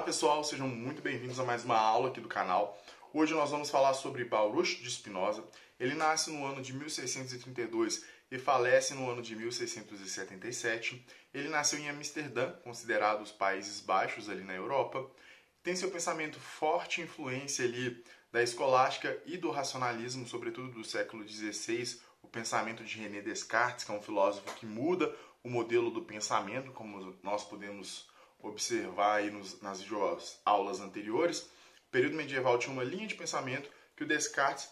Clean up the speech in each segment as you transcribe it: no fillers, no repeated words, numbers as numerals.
pessoal, sejam muito bem-vindos a mais uma aula aqui do canal. Hoje nós vamos falar sobre Baruch de Spinoza. Ele nasce no ano de 1632 e falece no ano de 1677. Ele nasceu em Amsterdã, considerado os Países Baixos ali na Europa. Tem seu pensamento forte influência ali da escolástica e do racionalismo, sobretudo do século XVI, o pensamento de René Descartes, que é um filósofo que muda o modelo do pensamento, como nós podemos observar aí nas aulas anteriores. O período medieval tinha uma linha de pensamento que o Descartes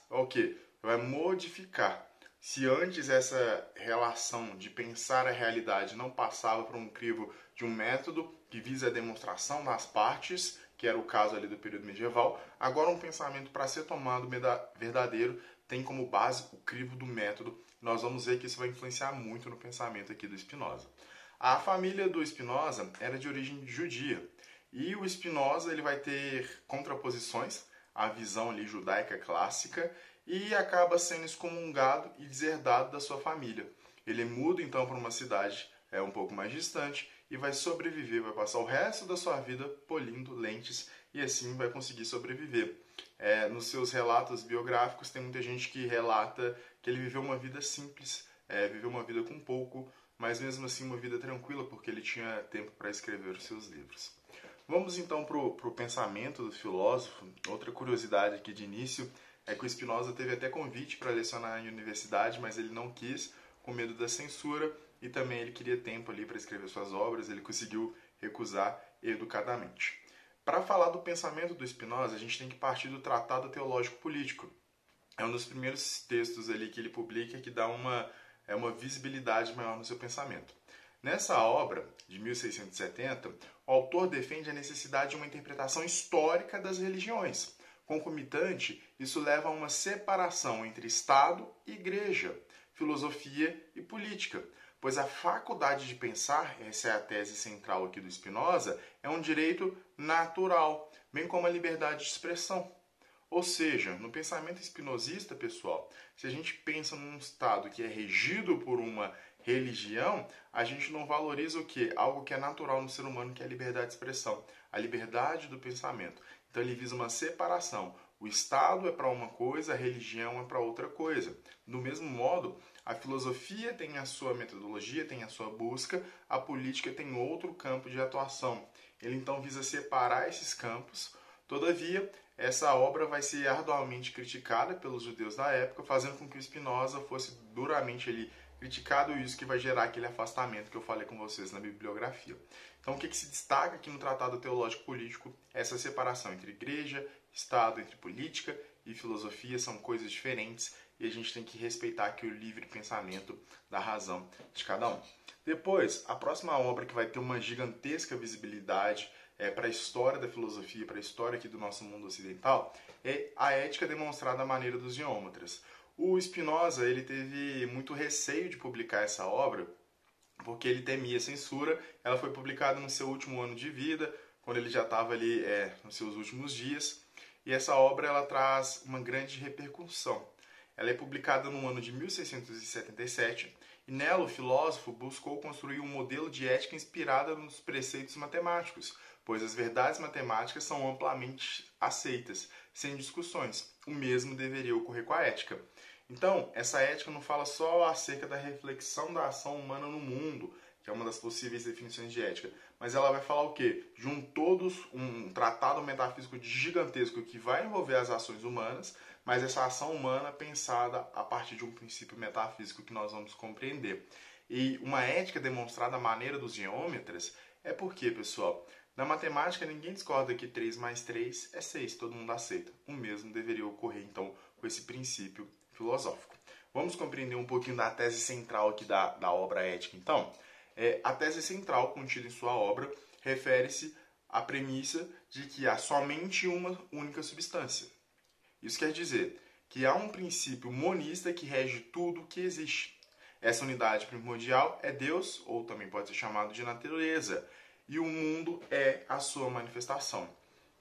vai modificar. Se antes essa relação de pensar a realidade não passava por um crivo de um método que visa a demonstração das partes, que era o caso ali do período medieval, agora um pensamento para ser tomado verdadeiro tem como base o crivo do método. Nós vamos ver que isso vai influenciar muito no pensamento aqui do Spinoza. A família do Spinoza era de origem judia e o Spinoza ele vai ter contraposições à visão ali judaica clássica e acaba sendo excomungado e deserdado da sua família. Ele muda então para uma cidade um pouco mais distante e vai sobreviver, vai passar o resto da sua vida polindo lentes e assim vai conseguir sobreviver. Nos seus relatos biográficos tem muita gente que relata que ele viveu uma vida simples, viveu uma vida com pouco, mas mesmo assim uma vida tranquila, porque ele tinha tempo para escrever os seus livros. Vamos então para o pensamento do filósofo. Outra curiosidade aqui de início é que o Spinoza teve até convite para lecionar em universidade, mas ele não quis, com medo da censura, e também ele queria tempo ali para escrever suas obras, ele conseguiu recusar educadamente. Para falar do pensamento do Spinoza, a gente tem que partir do Tratado Teológico Político. É um dos primeiros textos ali que ele publica que dá uma visibilidade maior no seu pensamento. Nessa obra, de 1670, o autor defende a necessidade de uma interpretação histórica das religiões. Concomitante, isso leva a uma separação entre Estado e Igreja, filosofia e política, pois a faculdade de pensar, essa é a tese central aqui do Spinoza, é um direito natural, bem como a liberdade de expressão. Ou seja, no pensamento espinosista, pessoal, se a gente pensa num Estado que é regido por uma religião, a gente não valoriza o quê? Algo que é natural no ser humano, que é a liberdade de expressão, a liberdade do pensamento. Então ele visa uma separação. O Estado é para uma coisa, a religião é para outra coisa. Do mesmo modo, a filosofia tem a sua metodologia, tem a sua busca, a política tem outro campo de atuação. Ele então visa separar esses campos. Todavia, essa obra vai ser arduamente criticada pelos judeus da época, fazendo com que o Spinoza fosse duramente criticado, e isso que vai gerar aquele afastamento que eu falei com vocês na bibliografia. Então, o que se destaca aqui no Tratado Teológico Político é essa separação entre igreja, Estado, entre política e filosofia, são coisas diferentes e a gente tem que respeitar aqui o livre pensamento da razão de cada um. Depois, a próxima obra que vai ter uma gigantesca visibilidade para a história da filosofia, para a história aqui do nosso mundo ocidental, é a Ética Demonstrada à Maneira dos Geômetras. O Spinoza ele teve muito receio de publicar essa obra, porque ele temia censura. Ela foi publicada no seu último ano de vida, quando ele já estava ali nos seus últimos dias, e essa obra ela traz uma grande repercussão. Ela é publicada no ano de 1677 e nela o filósofo buscou construir um modelo de ética inspirada nos preceitos matemáticos, pois as verdades matemáticas são amplamente aceitas, sem discussões. O mesmo deveria ocorrer com a ética. Então, essa ética não fala só acerca da reflexão da ação humana no mundo, que é uma das possíveis definições de ética, mas ela vai falar o quê? De um tratado metafísico gigantesco que vai envolver as ações humanas, mas essa ação humana pensada a partir de um princípio metafísico que nós vamos compreender. E uma ética demonstrada à maneira dos geômetras é porque, pessoal, na matemática ninguém discorda que 3 mais 3 é 6, todo mundo aceita. O mesmo deveria ocorrer então com esse princípio filosófico. Vamos compreender um pouquinho da tese central aqui da obra ética, então. A tese central contida em sua obra refere-se à premissa de que há somente uma única substância. Isso quer dizer que há um princípio monista que rege tudo que existe. Essa unidade primordial é Deus, ou também pode ser chamado de natureza, e o mundo é a sua manifestação.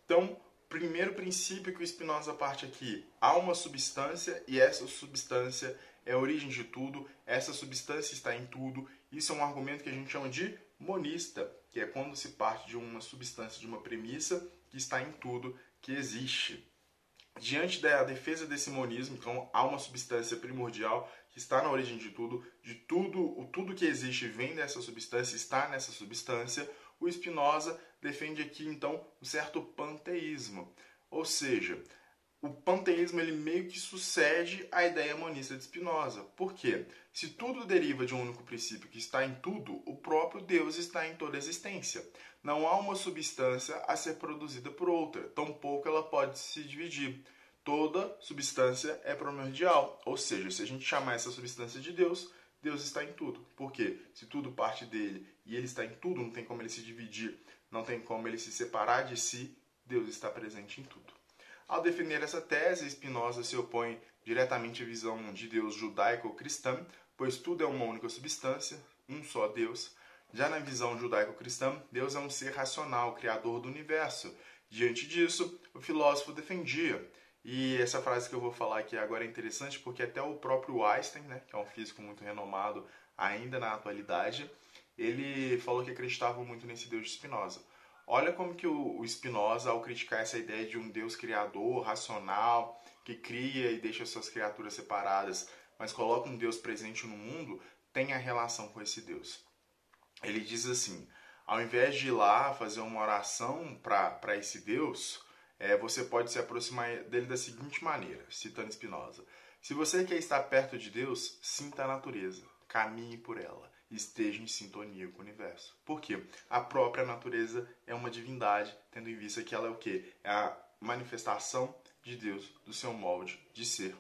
Então, primeiro princípio que o Spinoza parte aqui, há uma substância e essa substância é a origem de tudo, essa substância está em tudo. Isso é um argumento que a gente chama de monista, que é quando se parte de uma substância, de uma premissa que está em tudo que existe. Diante da defesa desse monismo, então há uma substância primordial que está na origem de tudo que existe vem dessa substância, está nessa substância. O Spinoza defende aqui então um certo panteísmo, ou seja, o panteísmo ele meio que sucede à ideia monista de Spinoza. Por quê? Se tudo deriva de um único princípio que está em tudo, o próprio Deus está em toda a existência. Não há uma substância a ser produzida por outra, tampouco ela pode se dividir. Toda substância é primordial, ou seja, se a gente chamar essa substância de Deus, Deus está em tudo. Por quê? Se tudo parte dele e ele está em tudo, não tem como ele se dividir, não tem como ele se separar de si, Deus está presente em tudo. Ao defender essa tese, Spinoza se opõe diretamente à visão de Deus judaico-cristã, pois tudo é uma única substância, um só Deus. Já na visão judaico-cristã, Deus é um ser racional, criador do universo. Diante disso, o filósofo defendia. E essa frase que eu vou falar aqui agora é interessante porque até o próprio Einstein, né, que é um físico muito renomado ainda na atualidade, ele falou que acreditava muito nesse Deus de Spinoza. Olha como que o Spinoza, ao criticar essa ideia de um Deus criador, racional, que cria e deixa suas criaturas separadas, mas coloca um Deus presente no mundo, tem a relação com esse Deus. Ele diz assim, ao invés de ir lá fazer uma oração para esse Deus, você pode se aproximar dele da seguinte maneira, citando Spinoza. Se você quer estar perto de Deus, sinta a natureza, caminhe por ela, esteja em sintonia com o universo. Por quê? A própria natureza é uma divindade, tendo em vista que ela é o quê? É a manifestação de Deus, do seu molde de ser.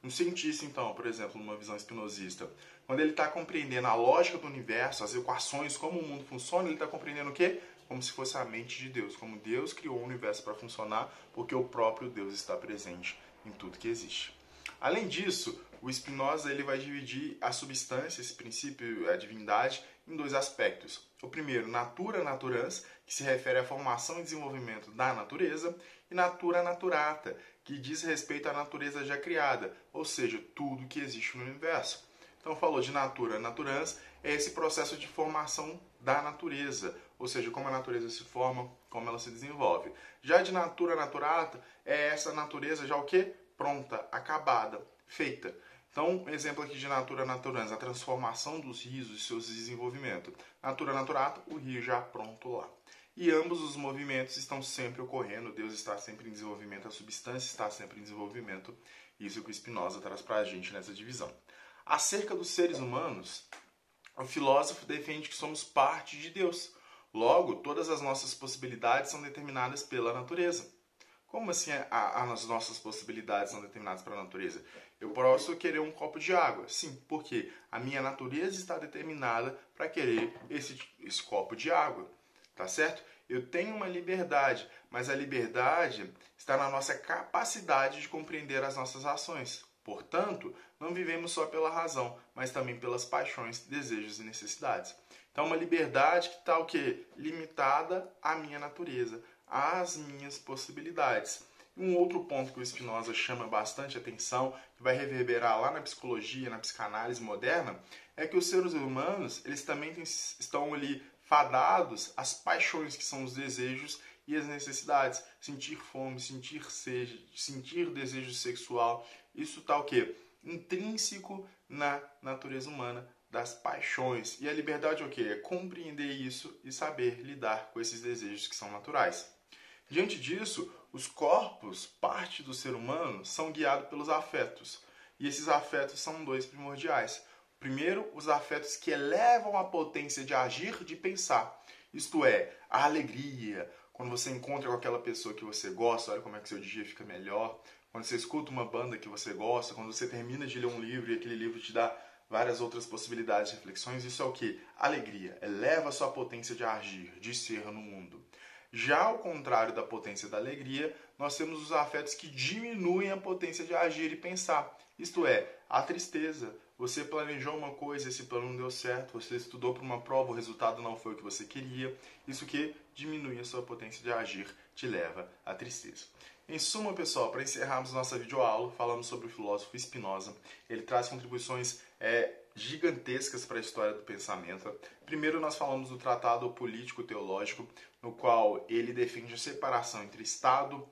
Um cientista, então, por exemplo, numa visão espinosista, quando ele está compreendendo a lógica do universo, as equações, como o mundo funciona, ele está compreendendo o quê? Como se fosse a mente de Deus, como Deus criou o universo para funcionar, porque o próprio Deus está presente em tudo que existe. Além disso, o Spinoza ele vai dividir a substância, esse princípio, a divindade, em dois aspectos. O primeiro, natura naturans, que se refere à formação e desenvolvimento da natureza, e natura naturata, que diz respeito à natureza já criada, ou seja, tudo que existe no universo. Então, falou de natura naturans, é esse processo de formação da natureza, ou seja, como a natureza se forma, como ela se desenvolve. Já de natura naturata, é essa natureza já o quê? Pronta, acabada, feita. Então, exemplo aqui de natura naturans, a transformação dos rios e seus desenvolvimentos. Natura naturata, o rio já pronto lá. E ambos os movimentos estão sempre ocorrendo, Deus está sempre em desenvolvimento, a substância está sempre em desenvolvimento. Isso que o Spinoza traz para a gente nessa divisão. Acerca dos seres humanos, o filósofo defende que somos parte de Deus. Logo, todas as nossas possibilidades são determinadas pela natureza. Como assim as nossas possibilidades são determinadas pela natureza? Eu posso querer um copo de água. Sim, porque a minha natureza está determinada para querer esse copo de água. Tá certo? Eu tenho uma liberdade, mas a liberdade está na nossa capacidade de compreender as nossas ações. Portanto, não vivemos só pela razão, mas também pelas paixões, desejos e necessidades. Então, uma liberdade que está o quê? Limitada à minha natureza, às minhas possibilidades. Um outro ponto que o Spinoza chama bastante atenção, que vai reverberar lá na psicologia, na psicanálise moderna, é que os seres humanos, eles também estão ali fadados às paixões, que são os desejos e as necessidades. Sentir fome, sentir sede, sentir desejo sexual, isso está o quê? Intrínseco na natureza humana, das paixões. E a liberdade é o quê? É compreender isso e saber lidar com esses desejos que são naturais. Diante disso, os corpos, parte do ser humano, são guiados pelos afetos. E esses afetos são dois primordiais. Primeiro, os afetos que elevam a potência de agir, de pensar. Isto é, a alegria, quando você encontra com aquela pessoa que você gosta, olha como é que seu dia fica melhor. Quando você escuta uma banda que você gosta, quando você termina de ler um livro e aquele livro te dá várias outras possibilidades de reflexões, isso é o quê? Alegria, eleva a sua potência de agir, de ser no mundo. Já ao contrário da potência da alegria, nós temos os afetos que diminuem a potência de agir e pensar. Isto é, a tristeza. Você planejou uma coisa, esse plano não deu certo, você estudou para uma prova, o resultado não foi o que você queria. Isso que diminui a sua potência de agir, te leva à tristeza. Em suma, pessoal, para encerrarmos nossa videoaula, falamos sobre o filósofo Spinoza. Ele traz contribuições gigantescas para a história do pensamento. Primeiro nós falamos do Tratado Político-Teológico, no qual ele defende a separação entre Estado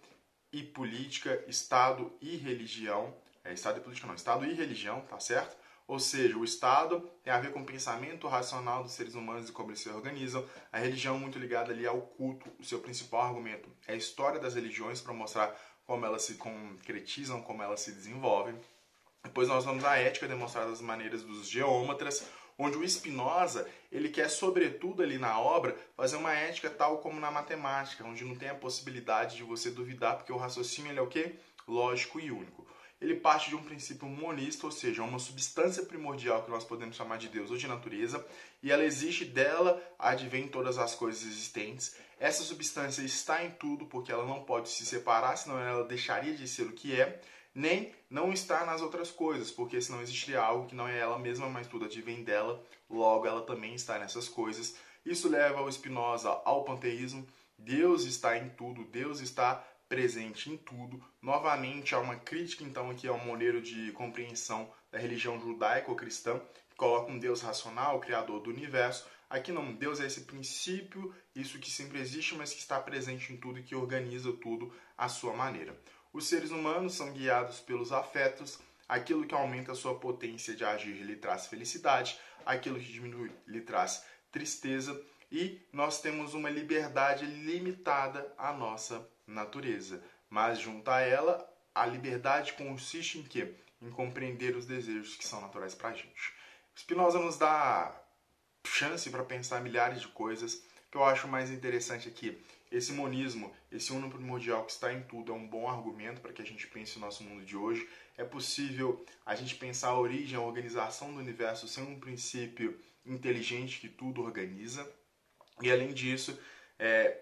e política, Estado e religião. Estado e política não, Estado e religião, tá certo? Ou seja, o Estado tem a ver com o pensamento racional dos seres humanos e como eles se organizam. A religião muito ligada ali ao culto. O seu principal argumento é a história das religiões para mostrar como elas se concretizam, como elas se desenvolvem. Depois nós vamos à ética demonstrada das maneiras dos geômetras, onde o Spinoza ele quer, sobretudo ali na obra, fazer uma ética tal como na matemática, onde não tem a possibilidade de você duvidar, porque o raciocínio ele é o quê? Lógico e único. Ele parte de um princípio monista, ou seja, uma substância primordial que nós podemos chamar de Deus ou de natureza, e ela existe, dela advém todas as coisas existentes. Essa substância está em tudo, porque ela não pode se separar, senão ela deixaria de ser o que é, nem não está nas outras coisas, porque senão existiria algo que não é ela mesma, mas tudo advém dela, logo ela também está nessas coisas. Isso leva o Spinoza ao panteísmo. Deus está em tudo, Deus está presente em tudo. Novamente, há uma crítica, então, aqui ao modelo de compreensão da religião judaico-cristã, que coloca um Deus racional, o criador do universo. Aqui não, Deus é esse princípio, isso que sempre existe, mas que está presente em tudo e que organiza tudo à sua maneira. Os seres humanos são guiados pelos afetos. Aquilo que aumenta a sua potência de agir lhe traz felicidade, aquilo que diminui lhe traz tristeza, e nós temos uma liberdade limitada à nossa natureza. Mas junto a ela, a liberdade consiste em quê? Em compreender os desejos que são naturais para a gente. Spinoza nos dá chance para pensar milhares de coisas. O que eu acho mais interessante aqui, esse monismo, esse uno primordial que está em tudo, é um bom argumento para que a gente pense o nosso mundo de hoje. É possível a gente pensar a origem, a organização do universo sem um princípio inteligente que tudo organiza. E além disso,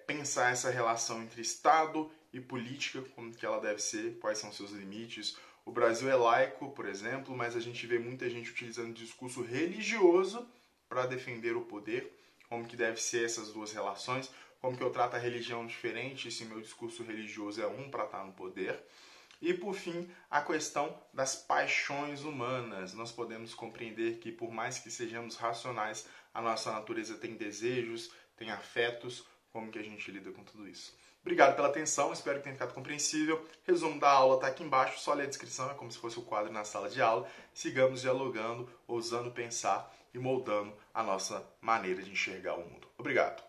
pensar essa relação entre Estado e política, como que ela deve ser, quais são seus limites. O Brasil é laico, por exemplo, mas a gente vê muita gente utilizando discurso religioso para defender o poder, como que deve ser essas duas relações, como que eu trato a religião diferente se meu discurso religioso é um para estar no poder. E, por fim, a questão das paixões humanas. Nós podemos compreender que, por mais que sejamos racionais, a nossa natureza tem desejos, tem afetos, como que a gente lida com tudo isso. Obrigado pela atenção, espero que tenha ficado compreensível. Resumo da aula está aqui embaixo, só ler a descrição, é como se fosse o quadro na sala de aula. Sigamos dialogando, ousando pensar e moldando a nossa maneira de enxergar o mundo. Obrigado.